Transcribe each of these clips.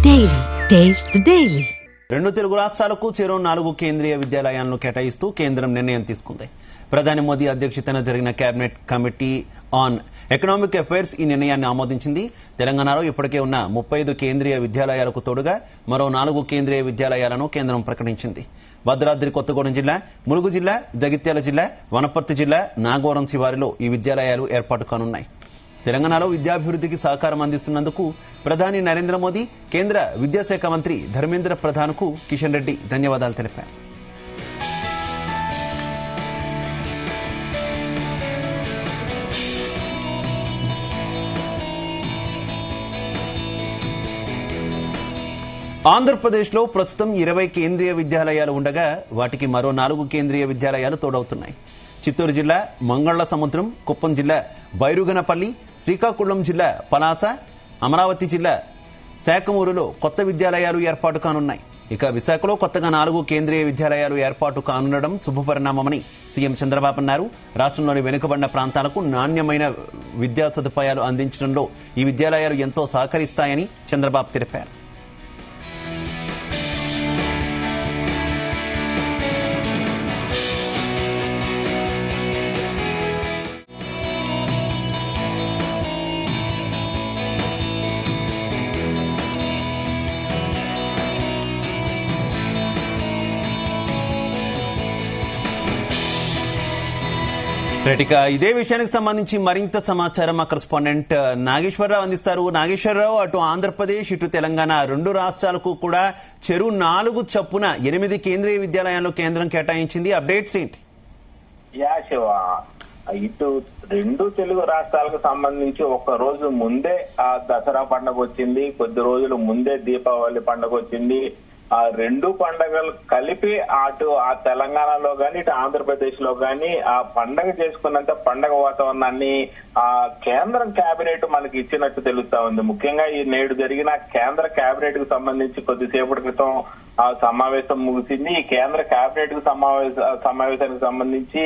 Daily taste the daily. రెండు తెలుగు రాష్ట్రాలకు చెరో 4 కేంద్రీయ విద్యాలయాలను కేటాయిస్తూ కేంద్రం నిర్ణయం తీసుకుంది. ప్రధాని మోదీ అధ్యక్షతన జరిగిన cabinet committee on economic affairs ఈ నిర్ణయాన్ని ఆమోదించింది. తెలంగాణలో ఇప్పటికే ఉన్న 35 కేంద్రీయ విద్యాలయాలకు తోడుగా మరో 4 కేంద్రీయ విద్యాలయాలను కేంద్రం ప్రకటించింది. భద్రాద్రి కొత్తగూడెం జిల్లా, ములుగు జిల్లా, జగిత్యాల జిల్లా, వనపర్తి జిల్లా, నాగవరం శివారులో ఈ విద్యాలయాలు ఏర్పాటు కానున్నాయి. తెలంగాణలో విద్యాభివృద్ధికి సహకారం అందిస్తున్నందుకు ప్రధాని నరేంద్ర మోదీ, కేంద్ర విద్యాశాఖ మంత్రి ధర్మేంద్ర ప్రధాన్కు కిషన్ రెడ్డి ధన్యవాదాలు తెలిపారు. ఆంధ్రప్రదేశ్లో ప్రస్తుతం 20 కేంద్రీయ విద్యాలయాలు ఉండగా వాటికి మరో 4 కేంద్రీయ విద్యాలయాలు తోడవుతున్నాయి. చిత్తూరు జిల్లా మంగళ సముద్రం, కుప్పం జిల్లా బైరుగనపల్లి, శ్రీకాకుళం జిల్లా పలాస, అమరావతి జిల్లా శాఖమూరులో కొత్త విద్యాలయాలు ఏర్పాటు కానున్నాయి. ఇక విశాఖలో కొత్తగా 4 కేంద్రీయ విద్యాలయాలు ఏర్పాటు కానుండడం శుభపరిణామమని సీఎం చంద్రబాబు అన్నారు. రాష్ట్రంలోని వెనుకబడిన ప్రాంతాలకు నాణ్యమైన విద్యా సదుపాయాలు అందించడంలో ఈ విద్యాలయాలు ఎంతో సహకరిస్తాయని చంద్రబాబు తెలిపారు. ఇక ఇదే విషయానికి సంబంధించి మరింత సమాచారం మా కరెస్పాండెంట్ నాగేశ్వరరావు అందిస్తారు. నాగేశ్వరరావు, అటు ఆంధ్రప్రదేశ్ ఇటు తెలంగాణ రెండు రాష్ట్రాలకు కూడా చెరు 4 చొప్పున 8 కేంద్రీయ విద్యాలయాల్లో కేంద్రం కేటాయించింది. అప్డేట్స్ ఏంటి? శివ, ఇటు రెండు తెలుగు రాష్ట్రాలకు సంబంధించి ఒక రోజు ముందే ఆ దసరా పండుగ వచ్చింది, కొద్ది రోజులు ముందే దీపావళి పండుగ వచ్చింది. ఆ రెండు పండుగలు కలిపి అటు ఆ తెలంగాణలో గాని ఇటు ఆంధ్రప్రదేశ్ లో గాని ఆ పండగ చేసుకున్నంత పండగ వాతావరణాన్ని ఆ కేంద్రం కేబినెట్ మనకి ఇచ్చినట్టు తెలుస్తా ఉంది. ముఖ్యంగా ఈ నేడు జరిగిన కేంద్ర కేబినెట్ కు సంబంధించి కొద్దిసేపటి క్రితం ఆ సమావేశం ముగిసింది. ఈ కేంద్ర కేబినెట్ కు సమావేశానికి సంబంధించి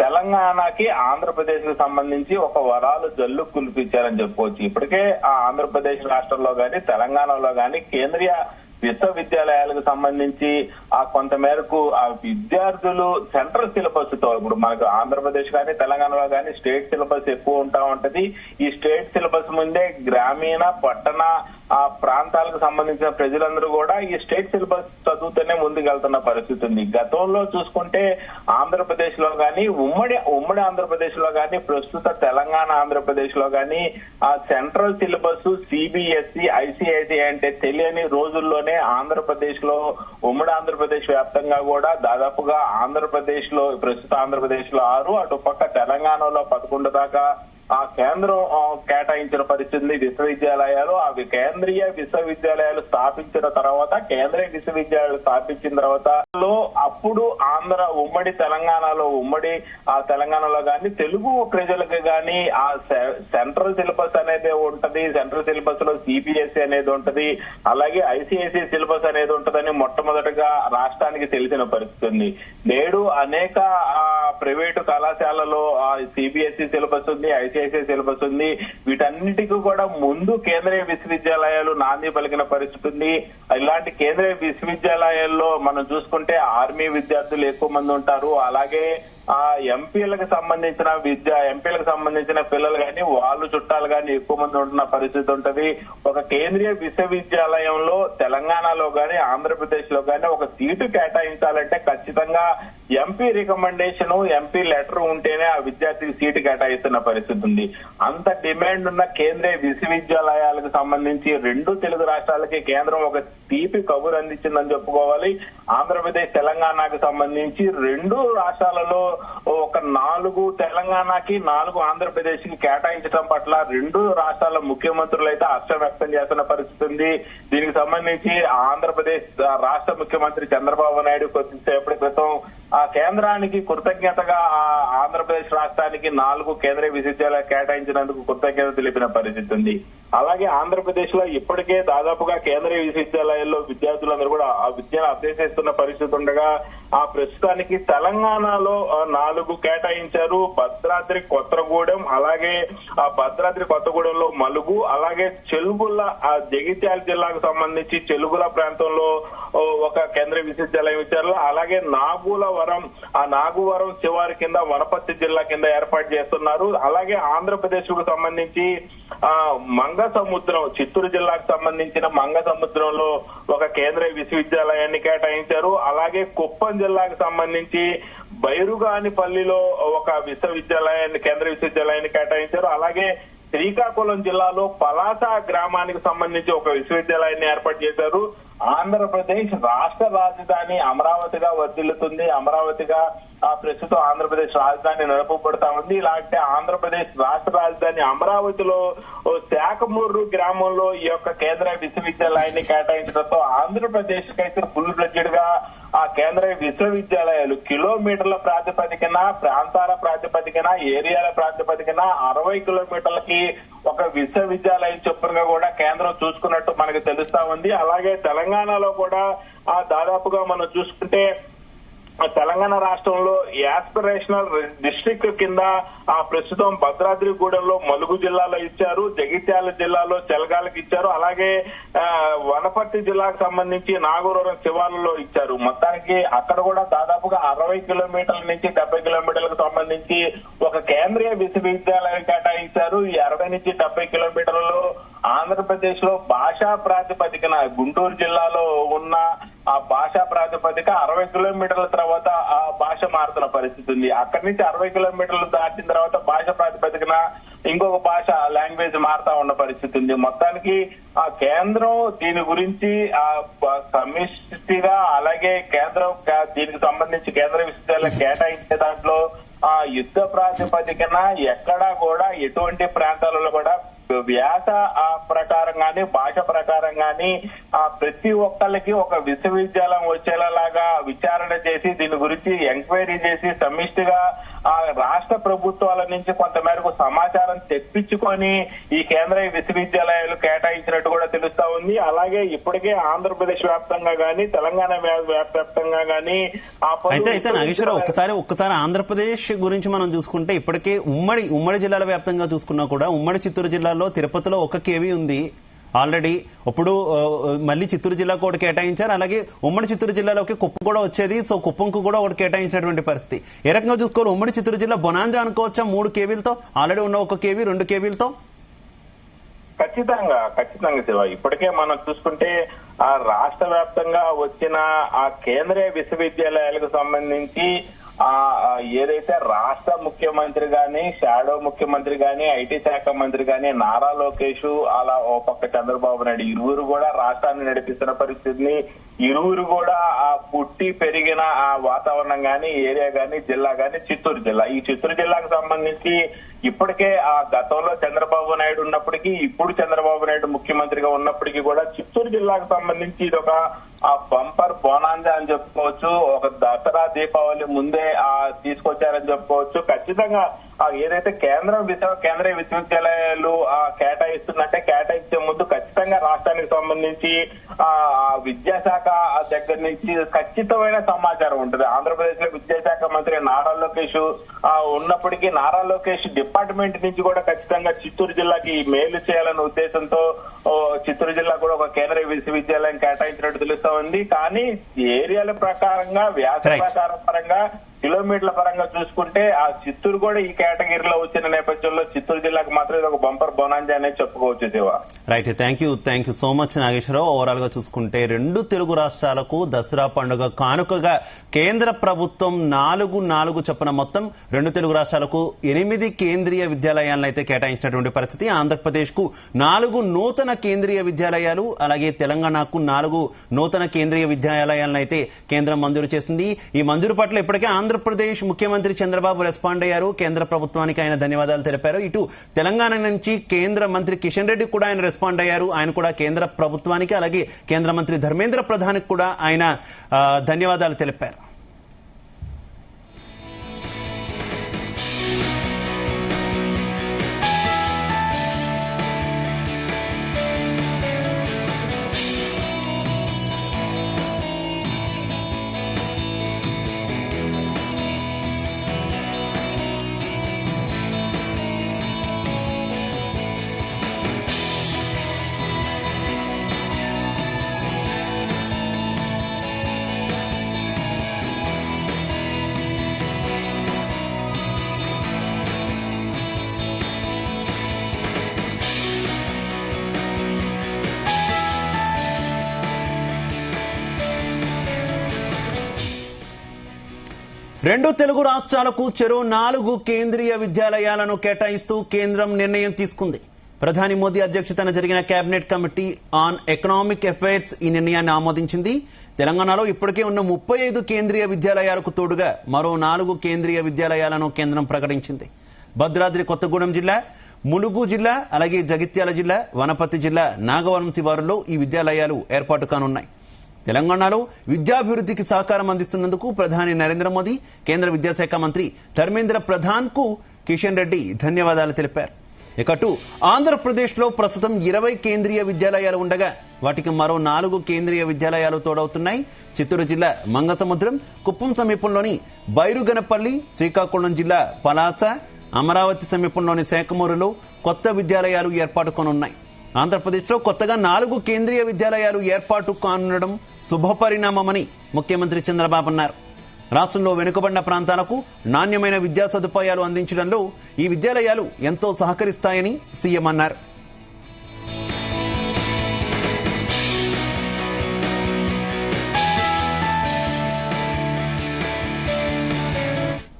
తెలంగాణకి ఆంధ్రప్రదేశ్ కు సంబంధించి ఒక వరాలు జల్లు కులిపించారని చెప్పుకోవచ్చు. ఇప్పటికే ఆ ఆంధ్రప్రదేశ్ రాష్ట్రంలో గాని తెలంగాణలో గాని కేంద్రీయ విశ్వవిద్యాలయాలకు సంబంధించి ఆ కొంత మేరకు ఆ విద్యార్థులు సెంట్రల్ సిలబస్ తో, ఇప్పుడు మనకు ఆంధ్రప్రదేశ్ కానీ తెలంగాణలో కానీ స్టేట్ సిలబస్ ఎక్కువ ఉంటా ఉంటది. ఈ స్టేట్ సిలబస్ ముందే గ్రామీణ పట్టణ ఆ ప్రాంతాలకు సంబంధించిన ప్రజలందరూ కూడా ఈ స్టేట్ సిలబస్ చదువుతూనే ముందుకెళ్తున్న పరిస్థితి ఉంది. గతంలో చూసుకుంటే ఆంధ్రప్రదేశ్ లో గాని ఉమ్మడి ఆంధ్రప్రదేశ్ లో గాని ప్రస్తుత తెలంగాణ ఆంధ్రప్రదేశ్ లో గాని ఆ సెంట్రల్ సిలబస్ సిబిఎస్ఈ ఐసిఐసి అంటే తెలియని రోజుల్లోనే ఆంధ్రప్రదేశ్ లో ఉమ్మడి ఆంధ్రప్రదేశ్ వ్యాప్తంగా కూడా దాదాపుగా ఆంధ్రప్రదేశ్ లో ప్రస్తుత ఆంధ్రప్రదేశ్ లో 6, అటుపక్క తెలంగాణలో 11 దాకా ఆ కేంద్రం కేటాయించిన పరిస్థితి. విశ్వవిద్యాలయాలు అవి కేంద్రీయ విశ్వవిద్యాలయాలు స్థాపించిన తర్వాత అప్పుడు ఉమ్మడి తెలంగాణలో గాని తెలుగు ప్రజలకు గాని ఆ సెంట్రల్ సిలబస్ అనేది ఉంటది. సెంట్రల్ సిలబస్ లో సిబిఎస్ఈ అనేది ఉంటది, అలాగే ఐసిఐసి సిలబస్ అనేది ఉంటదని మొట్టమొదటిగా రాష్ట్రానికి తెలిసిన పరిస్థితి ఉంది. నేడు అనేక ప్రైవేటు కళాశాలలో సిబిఎస్ఈ సిలబస్ ఉంది, ఐసిఐసి సిలబస్ ఉంది. వీటన్నిటికీ కూడా ముందు కేంద్రీయ విశ్వవిద్యాలయాలు నాంది పలికిన పరిస్థితి ఉంది. ఇలాంటి కేంద్రీయ విశ్వవిద్యాలయాల్లో మనం చూసుకుంటే ఆర్మీ విద్యార్థులు ఎక్కువ మంది ఉంటారు. అలాగే ఆ ఎంపీలకు సంబంధించిన పిల్లలు గాని వాళ్ళు చుట్టాలు గాని ఎక్కువ మంది ఉంటున్న పరిస్థితి ఉంటది. ఒక కేంద్రీయ విశ్వవిద్యాలయంలో తెలంగాణలో గాని ఆంధ్రప్రదేశ్ లో గాని ఒక సీటు కేటాయించాలంటే ఖచ్చితంగా ఎంపీ రికమెండేషన్, ఎంపీ లెటర్ ఉంటేనే ఆ విద్యార్థికి సీటు కేటాయిస్తున్న పరిస్థితి ఉంది. అంత డిమాండ్ ఉన్న కేంద్రీయ విశ్వవిద్యాలయాలకు సంబంధించి రెండు తెలుగు రాష్ట్రాలకి కేంద్రం ఒక తీపి కబురు అందించిందని చెప్పుకోవాలి. ఆంధ్రప్రదేశ్ తెలంగాణకు సంబంధించి రెండు రాష్ట్రాలలో ఒక 4 తెలంగాణకి 4 ఆంధ్రప్రదేశ్ కి కేటాయించడం పట్ల రెండు రాష్ట్రాల ముఖ్యమంత్రులు అయితే హర్షం వ్యక్తం చేస్తున్న పరిస్థితి ఉంది. దీనికి సంబంధించి ఆంధ్రప్రదేశ్ రాష్ట్ర ముఖ్యమంత్రి చంద్రబాబు నాయుడు కొద్దిసేపటి క్రితం ఆ కేంద్రానికి కృతజ్ఞతగా ఆంధ్రప్రదేశ్ రాష్ట్రానికి 4 కేంద్రీయ విశ్వవిద్యాలయాలు కేటాయించినందుకు కృతజ్ఞత తెలిపిన పరిస్థితి ఉంది. అలాగే ఆంధ్రప్రదేశ్ లో ఇప్పటికే దాదాపుగా కేంద్రీయ విశ్వవిద్యాలయాల్లో విద్యార్థులందరూ కూడా ఆ విద్యను అభ్యసిస్తున్న పరిస్థితి ఉండగా ఆ ప్రస్తుతానికి తెలంగాణలో 4 కేటాయించారు. భద్రాద్రి కొత్తగూడెం, అలాగే ఆ భద్రాద్రి కొత్తగూడెంలో మలుగు, అలాగే చెలుగుల జగిత్యాల జిల్లాకు సంబంధించి చెలుగుల ప్రాంతంలో ఒక కేంద్రీయ విశ్వవిద్యాలయం ఇచ్చారు. అలాగే నాగువరం శివారి కింద వనపర్తి జిల్లా కింద ఏర్పాటు చేస్తున్నారు. అలాగే ఆంధ్రప్రదేశ్ కు సంబంధించి మంగసముద్రం, చిత్తూరు జిల్లాకు సంబంధించిన మంగసముద్రంలో ఒక కేంద్రీయ విశ్వవిద్యాలయాన్ని కేటాయించారు. అలాగే కుప్పం జిల్లాకు సంబంధించి బైరుగానిపల్లిలో ఒక కేంద్రీయ విశ్వవిద్యాలయాన్ని కేటాయించారు. అలాగే శ్రీకాకుళం జిల్లాలో పలాస గ్రామానికి సంబంధించి ఒక విశ్వవిద్యాలయాన్ని ఏర్పాటు చేశారు. ఆంధ్రప్రదేశ్ రాష్ట్ర రాజధాని అమరావతిగా వర్ధిల్లుతుంది. అమరావతిగా ప్రస్తుతం ఆంధ్రప్రదేశ్ రాజధాని నడపబడతా ఉంది. ఇలాంటి ఆంధ్రప్రదేశ్ రాష్ట్ర రాజధాని అమరావతిలో శాఖమూరు గ్రామంలో ఈ యొక్క కేంద్రీయ విశ్వవిద్యాలయాన్ని కేటాయించడంతో ఆంధ్రప్రదేశ్ కైతే ఫుల్ ఫ్లెడ్జెడ్ గా ఆ కేంద్రీయ విశ్వవిద్యాలయాలు కిలోమీటర్ల ప్రాతిపదికన, ప్రాంతాల ప్రాతిపదికన, ఏరియాల ప్రాతిపదికన 60 కిలోమీటర్లకి ఒక విశ్వవిద్యాలయం చొప్పున కూడా కేంద్రం చూసుకున్నట్టు మనకు తెలుస్తా ఉంది. అలాగే తెలంగాణలో కూడా దాదాపుగా మనం చూసుకుంటే తెలంగాణ రాష్ట్రంలో యాస్పిరేషనల్ డిస్ట్రిక్ట్ కింద ప్రస్తుతం భద్రాద్రిగూడెంలో మలుగు జిల్లాలో ఇచ్చారు, జగిత్యాల జిల్లాలో చెలగాలకు ఇచ్చారు, అలాగే వనపర్తి జిల్లాకు సంబంధించి నాగూరం శివార్లలో ఇచ్చారు. మొత్తానికి అక్కడ కూడా దాదాపుగా 60 కిలోమీటర్ల నుంచి 70 కిలోమీటర్లకు సంబంధించి ఒక కేంద్రీయ విశ్వవిద్యాలయం కేటాయించారు. ఈ 60 నుంచి 70 కిలోమీటర్లలో ఆంధ్రప్రదేశ్ లో భాషా ప్రాతిపదికన గుంటూరు జిల్లాలో ఉన్న ఆ భాషా ప్రాతిపదిక 60 కిలోమీటర్ల తర్వాత ఆ భాష మారుతున్న పరిస్థితి ఉంది. అక్కడి నుంచి 60 కిలోమీటర్లు దాటిన తర్వాత భాష ప్రాతిపదికన ఇంకొక భాష లాంగ్వేజ్ మారుతా ఉన్న పరిస్థితి ఉంది. మొత్తానికి ఆ కేంద్రం దీని గురించి సమిష్టిగా, అలాగే కేంద్రం దీనికి సంబంధించి కేంద్ర విశ్వవిద్యాలయం కేటాయించే దాంట్లో యుద్ధ ప్రాతిపదికన ఎక్కడా కూడా ఎటువంటి ప్రాంతాలలో కూడా వ్యాస ప్రకారం గాని, భాష ప్రకారం గాని ప్రతి ఒక్కళ్ళకి ఒక విశ్వవిద్యాలయం వచ్చేలాగా విచారణ చేసి దీని గురించి ఎంక్వైరీ చేసి సమిష్టిగా రాష్ట్ర ప్రభుత్వాల నుంచి కొంతమేరకు సమాచారం తెప్పించుకొని ఈ కేంద్రీయ విశ్వవిద్యాలయాలు కేటాయించినట్టు కూడా తెలుస్తా ఉంది. అలాగే ఇప్పటికే ఆంధ్రప్రదేశ్ వ్యాప్తంగా గానీ, తెలంగాణ వ్యాప్తంగా గానీ అయితే నాగేశ్వరరావు ఒక్కసారి ఆంధ్రప్రదేశ్ గురించి మనం చూసుకుంటే ఇప్పటికే ఉమ్మడి జిల్లాల వ్యాప్తంగా చూసుకున్నా కూడా ఉమ్మడి చిత్తూరు జిల్లాలో తిరుపతిలో ఒక కేవీ ఉంది ఆల్రెడీ. ఇప్పుడు మళ్ళీ చిత్తూరు జిల్లాకు ఒకటి కేటాయించారు. అలాగే ఉమ్మడి చిత్తూరు జిల్లాలోకి కుప్పం కూడా వచ్చేది. సో కుప్పంకు కూడా ఒకటి కేటాయించినటువంటి పరిస్థితి. ఏ రకంగా చూసుకోవాలి? ఉమ్మడి చిత్తూరు జిల్లా బొనాంజా అనుకోవచ్చా 3 కేవీలతో? ఆల్రెడీ ఉన్న 1 కేవీ 2 కేవీలతో? ఖచ్చితంగా శివ. ఇప్పటికే మనం చూసుకుంటే రాష్ట్ర వ్యాప్తంగా వచ్చిన ఆ కేంద్రీయ విశ్వవిద్యాలయాలకు సంబంధించి ఏదైతే రాష్ట్ర ముఖ్యమంత్రి గాని, షాడో ముఖ్యమంత్రి గాని, ఐటీ శాఖ మంత్రి గాని నారా లోకేష్, అలా ఓ పక్క చంద్రబాబు నాయుడు ఇరువురు కూడా రాష్ట్రాన్ని నడిపిస్తున్న పరిస్థితిని, ఇరువురు కూడా పుట్టి పెరిగిన ఆ వాతావరణం గాని, ఏరియా గాని, జిల్లా గాని చిత్తూరు జిల్లా. ఈ చిత్తూరు జిల్లాకు సంబంధించి ఇప్పటికే గతంలో చంద్రబాబు నాయుడు ఉన్నప్పటికీ, ఇప్పుడు చంద్రబాబు నాయుడు ముఖ్యమంత్రిగా ఉన్నప్పటికీ కూడా చిత్తూరు జిల్లాకు సంబంధించి ఇది ఒక బంపర్ బోనాంజా అని చెప్పుకోవచ్చు. ఒక దసరా దీపావళి ముందే తీసుకొచ్చారని చెప్పుకోవచ్చు. ఖచ్చితంగా ఏదైతే కేంద్రీయ విశ్వవిద్యాలయాలు కేటాయిస్తుందంటే ముందు ఖచ్చితంగా రాష్ట్రానికి సంబంధించి విద్యాశాఖ దగ్గర నుంచి ఖచ్చితమైన సమాచారం ఉంటుంది. ఆంధ్రప్రదేశ్ లో విద్యాశాఖ మంత్రి నారా లోకేష్ ఉన్నప్పటికీ నారా లోకేష్ డిపార్ట్మెంట్ నుంచి కూడా ఖచ్చితంగా చిత్తూరు జిల్లాకి మేలు చేయాలనే ఉద్దేశంతో చిత్తూరు జిల్లా కూడా ఒక కేంద్రీయ విశ్వవిద్యాలయం కేటాయించినట్టు తెలుస్తా ఉంది. కానీ ఏరియాల ప్రకారంగా, వ్యాస ప్రకారం పరంగా, కిలోమీటర్ల పరంగా చూసుకుంటే ఆ చిత్తూరు కూడా ఈ కేటగిరీలో వచ్చిన నేపథ్యంలో చిత్తూరు జిల్లాకు మాత్రం ఇది ఒక బంపర్ బొనాంజా అనేది చెప్పుకోవచ్చు Shiva. Right, thank you so much Nageswararao. Overall గా చూసుకుంటే 2 తెలుగు రాష్ట్రాలకు దసరా పండుగ కానుకగా కేంద్ర ప్రభుత్వం 4 చొప్పున మొత్తం 2 తెలుగు రాష్ట్రాలకు 8 కేంద్రీయ విద్యాలయాలను అయితే కేటాయించినటువంటి పరిస్థితి. ఆంధ్రప్రదేశ్ కు 4 నూతన కేంద్రీయ విద్యాలయాలు, అలాగే తెలంగాణకు 4 నూతన కేంద్రీయ విద్యాలయాలను అయితే కేంద్రం మంజూరు చేసింది. ఈ మంజూరు పట్ల ఇప్పటికే ఆంధ్రప్రదేశ్ ముఖ్యమంత్రి చంద్రబాబు రెస్పాండ్ అయ్యారు. కేంద్ర ప్రభుత్వానికి ఆయన ధన్యవాదాలు తెలిపారు. ఇటు తెలంగాణ నుంచి కేంద్ర మంత్రి కిషన్ రెడ్డి కూడా ఆయన రెస్పాండ్ అయ్యారు. ఆయన కూడా కేంద్ర ప్రభుత్వానికి, అలాగే కేంద్ర మంత్రి ధర్మేంద్ర ప్రధానికి కూడా ఆయన ధన్యవాదాలు తెలిపారు. రెండు తెలుగు రాష్ట్రాలకు చెరో 4 కేంద్రీయ విద్యాలయాలను కేటాయిస్తూ కేంద్రం నిర్ణయం తీసుకుంది. ప్రధాని మోదీ అధ్యక్షతన జరిగిన cabinet committee on economic affairs ఈ నిర్ణయాన్ని ఆమోదించింది. తెలంగాణలో ఇప్పటికే ఉన్న 35 కేంద్రీయ విద్యాలయాలకు తోడుగా మరో 4 కేంద్రీయ విద్యాలయాలను కేంద్రం ప్రకటించింది. భద్రాద్రి కొత్తగూడెం జిల్లా, ములుగు జిల్లా, అలాగే జగిత్యాల జిల్లా, వనపర్తి జిల్లా, నాగవరం శివారులో ఈ విద్యాలయాలు ఏర్పాటు కానున్నాయి. తెలంగాణలో విద్యాభివృద్ధికి సహకారం అందిస్తున్నందుకు ప్రధాని నరేంద్ర మోదీ, కేంద్ర విద్యాశాఖ మంత్రి ధర్మేంద్ర ప్రధాన్ కు కిషన్ రెడ్డి ధన్యవాదాలు తెలిపారు. ఇకటు ఆంధ్రప్రదేశ్లో ప్రస్తుతం 20 కేంద్రీయ విద్యాలయాలు ఉండగా వాటికి మరో 4 కేంద్రీయ విద్యాలయాలు తోడవుతున్నాయి. చిత్తూరు జిల్లా మంగసముద్రం, కుప్పం సమీపంలోని బైరుగనపల్లి, శ్రీకాకుళం జిల్లా పలాస, అమరావతి సమీపంలోని శాఖమూరులో కొత్త విద్యాలయాలు ఏర్పాటు కానున్నాయి. ఆంధ్రప్రదేశ్లో కొత్తగా 4 కేంద్రీయ విద్యాలయాలు ఏర్పాటు కానుండడం శుభపరిణామమని ముఖ్యమంత్రి చంద్రబాబు అన్నారు. రాష్ట్రంలో వెనుకబడిన ప్రాంతాలకు నాణ్యమైన విద్యా సదుపాయాలు అందించడంలో ఈ విద్యాలయాలు ఎంతో సహకరిస్తాయని సీఎం అన్నారు.